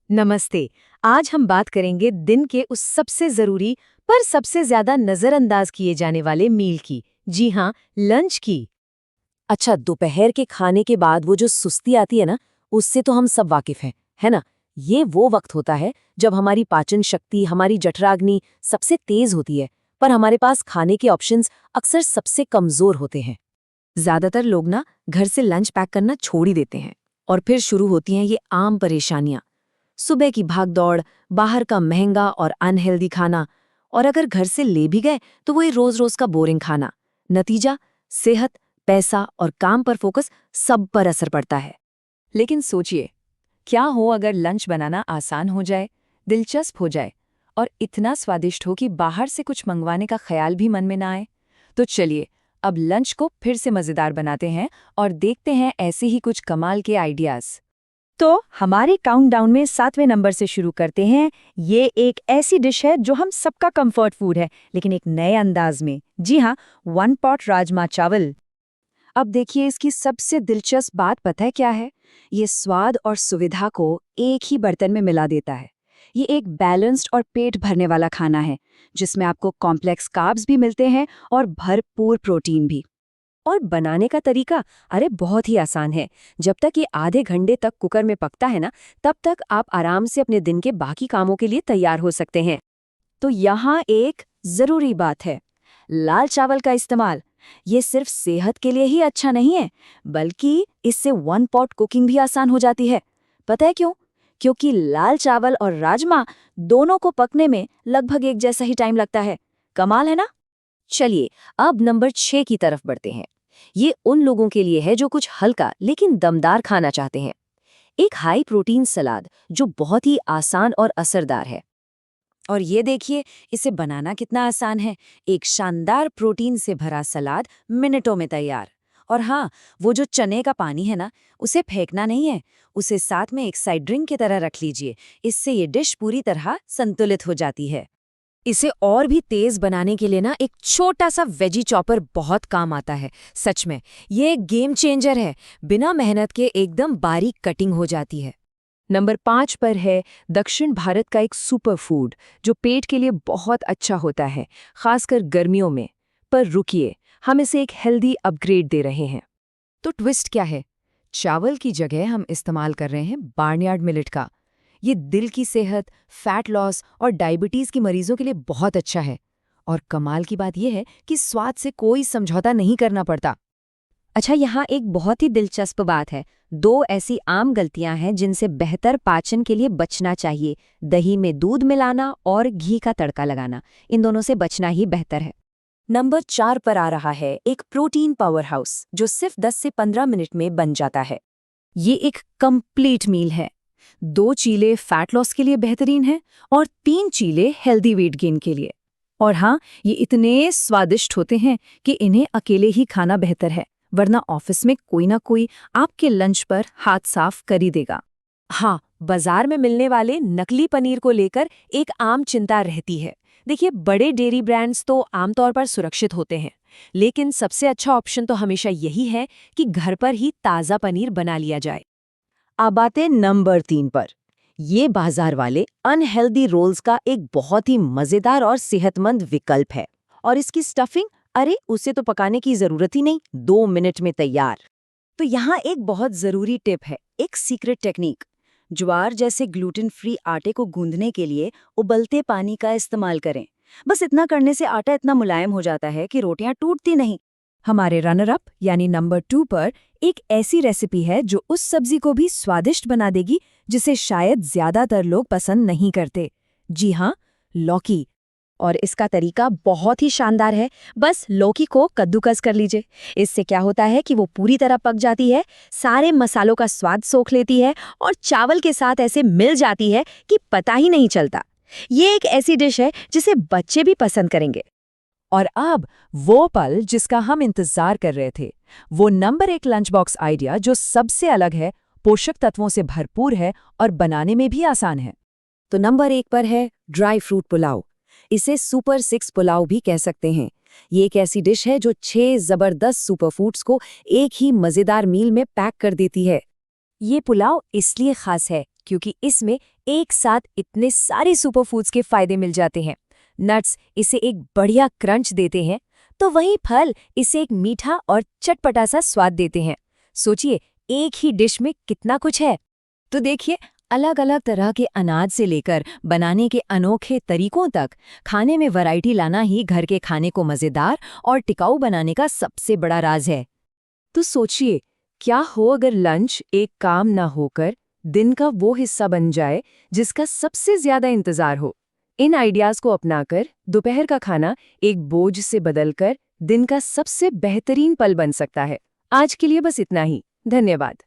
नमस्ते। आज हम बात करेंगे दिन के उस सबसे जरूरी पर सबसे ज्यादा नजरअंदाज किए जाने वाले मील की। जी हाँ, लंच की। अच्छा, दोपहर के खाने के बाद वो जो सुस्ती आती है ना, उससे तो हम सब वाकिफ हैं, है ना? ये वो वक्त होता है जब हमारी पाचन शक्ति, हमारी जठराग्नि सबसे तेज होती है, पर हमारे पास खाने के ऑप्शंस अक्सर सबसे कमजोर होते हैं। ज्यादातर लोग ना घर से लंच पैक करना छोड़ ही देते हैं और फिर शुरू होती हैं ये आम परेशानियां। सुबह की भागदौड़, बाहर का महंगा और अनहेल्दी खाना, और अगर घर से ले भी गए तो वही रोज रोज का बोरिंग खाना। नतीजा, सेहत, पैसा और काम पर फोकस सब पर असर पड़ता है। लेकिन सोचिए, क्या हो अगर लंच बनाना आसान हो जाए, दिलचस्प हो जाए और इतना स्वादिष्ट हो कि बाहर से कुछ मंगवाने का ख्याल भी मन में ना आए। तो चलिए, अब लंच को फिर से मज़ेदार बनाते हैं और देखते हैं ऐसे ही कुछ कमाल के आइडियाज़। तो हमारे काउंटडाउन में 7वें नंबर से शुरू करते हैं। ये एक ऐसी डिश है जो हम सबका कंफर्ट फूड है, लेकिन एक नए अंदाज में। जी हाँ, वन पॉट राजमा चावल। अब देखिए, इसकी सबसे दिलचस्प बात पता है क्या है? ये स्वाद और सुविधा को एक ही बर्तन में मिला देता है। ये एक बैलेंस्ड और पेट भरने वाला खाना है, जिसमें आपको कॉम्प्लेक्स कार्ब्स भी मिलते हैं और भरपूर प्रोटीन भी। और बनाने का तरीका, अरे बहुत ही आसान है। जब तक ये आधे घंटे तक कुकर में पकता है ना, तब तक आप आराम से अपने दिन के बाकी कामों के लिए तैयार हो सकते हैं। तो यहाँ एक जरूरी बात है, लाल चावल का इस्तेमाल। ये सिर्फ सेहत के लिए ही अच्छा नहीं है, बल्कि इससे वन पॉट कुकिंग भी आसान हो जाती है। पता है क्यों? क्योंकि लाल चावल और राजमा दोनों को पकने में लगभग एक जैसा ही टाइम लगता है। कमाल है ना? चलिए, अब नंबर 6 की तरफ बढ़ते हैं। ये उन लोगों के लिए है जो कुछ हल्का लेकिन दमदार खाना चाहते हैं। एक हाई प्रोटीन सलाद जो बहुत ही आसान और असरदार है। और ये देखिए, इसे बनाना कितना आसान है। एक शानदार प्रोटीन से भरा सलाद मिनटों में तैयार। और हाँ, वो जो चने का पानी है ना, उसे फेंकना नहीं है। उसे साथ में एक साइड ड्रिंक की तरह रख लीजिए। इससे ये डिश पूरी तरह संतुलित हो जाती है। इसे और भी तेज बनाने के लिए ना एक छोटा सा वेजी चॉपर बहुत काम आता है। सच में, ये एक गेम चेंजर है। बिना मेहनत के एकदम बारीक कटिंग हो जाती है। नंबर 5 पर है दक्षिण भारत का एक सुपर फूड जो पेट के लिए बहुत अच्छा होता है, खासकर गर्मियों में। पर रुकिए, हम इसे एक हेल्दी अपग्रेड दे रहे हैं। तो ट्विस्ट क्या है? चावल की जगह हम इस्तेमाल कर रहे हैं बार्नयार्ड मिलेट का। ये दिल की सेहत, फैट लॉस और डायबिटीज़ के मरीजों के लिए बहुत अच्छा है। और कमाल की बात यह है कि स्वाद से कोई समझौता नहीं करना पड़ता। अच्छा, यहाँ एक बहुत ही दिलचस्प बात है। 2 ऐसी आम गलतियां हैं जिनसे बेहतर पाचन के लिए बचना चाहिए: दही में दूध मिलाना और घी का तड़का लगाना। इन दोनों से बचना ही बेहतर है। नंबर 4 पर आ रहा है एक प्रोटीन पावर हाउस जो सिर्फ 10 से 15 मिनट में बन जाता है। ये एक कंप्लीट मील है। 2 चीले फैट लॉस के लिए बेहतरीन हैं और 3 चीले हेल्दी वेट गेन के लिए। और हाँ, ये इतने स्वादिष्ट होते हैं कि इन्हें अकेले ही खाना बेहतर है, वरना ऑफिस में कोई ना कोई आपके लंच पर हाथ साफ कर ही देगा। हाँ, बाजार में मिलने वाले नकली पनीर को लेकर एक आम चिंता रहती है। देखिए, बड़े डेयरी ब्रांड्स तो आमतौर पर सुरक्षित होते हैं, लेकिन सबसे अच्छा ऑप्शन तो हमेशा यही है कि घर पर ही ताज़ा पनीर बना लिया जाए। अब आते नंबर 3 पर। ये बाजार वाले अनहेल्दी रोल्स का एक बहुत ही मजेदार और सेहतमंद विकल्प है। और इसकी स्टफिंग, अरे उसे तो पकाने की जरूरत ही नहीं, 2 मिनट में तैयार। तो यहाँ एक बहुत जरूरी टिप है, एक सीक्रेट टेक्निक। ज्वार जैसे ग्लूटेन फ्री आटे को गूंदने के लिए उबलते पानी का इस्तेमाल करें। बस इतना करने से आटा इतना मुलायम हो जाता है कि रोटियां टूटती नहीं। हमारे रनर अप यानी नंबर 2 पर एक ऐसी रेसिपी है जो उस सब्जी को भी स्वादिष्ट बना देगी जिसे शायद ज्यादातर लोग पसंद नहीं करते। जी हाँ, लौकी। और इसका तरीका बहुत ही शानदार है। बस लौकी को कद्दूकस कर लीजिए। इससे क्या होता है कि वो पूरी तरह पक जाती है, सारे मसालों का स्वाद सोख लेती है और चावल के साथ ऐसे मिल जाती है कि पता ही नहीं चलता। ये एक ऐसी डिश है जिसे बच्चे भी पसंद करेंगे। और अब वो पल जिसका हम इंतजार कर रहे थे, वो नंबर 1 लंच बॉक्स आइडिया जो सबसे अलग है, पोषक तत्वों से भरपूर है और बनाने में भी आसान है। तो नंबर 1 पर है ड्राई फ्रूट पुलाव। इसे सुपर 6 पुलाव भी कह सकते हैं। ये एक ऐसी डिश है जो 6 जबरदस्त सुपरफूड्स को एक ही मजेदार मील में पैक कर देती है। ये पुलाव इसलिए खास है क्योंकि इसमें एक साथ इतने सारे सुपरफूड्स के फायदे मिल जाते हैं। नट्स इसे एक बढ़िया क्रंच देते हैं, तो वहीं फल इसे एक मीठा और चटपटा सा स्वाद देते हैं। सोचिए, एक ही डिश में कितना कुछ है। तो देखिए, अलग अलग तरह के अनाज से लेकर बनाने के अनोखे तरीकों तक खाने में वैरायटी लाना ही घर के खाने को मज़ेदार और टिकाऊ बनाने का सबसे बड़ा राज है। तो सोचिए, क्या हो अगर लंच एक काम ना होकर दिन का वो हिस्सा बन जाए जिसका सबसे ज्यादा इंतजार हो। इन आइडियाज को अपनाकर दोपहर का खाना एक बोझ से बदलकर दिन का सबसे बेहतरीन पल बन सकता है। आज के लिए बस इतना ही। धन्यवाद।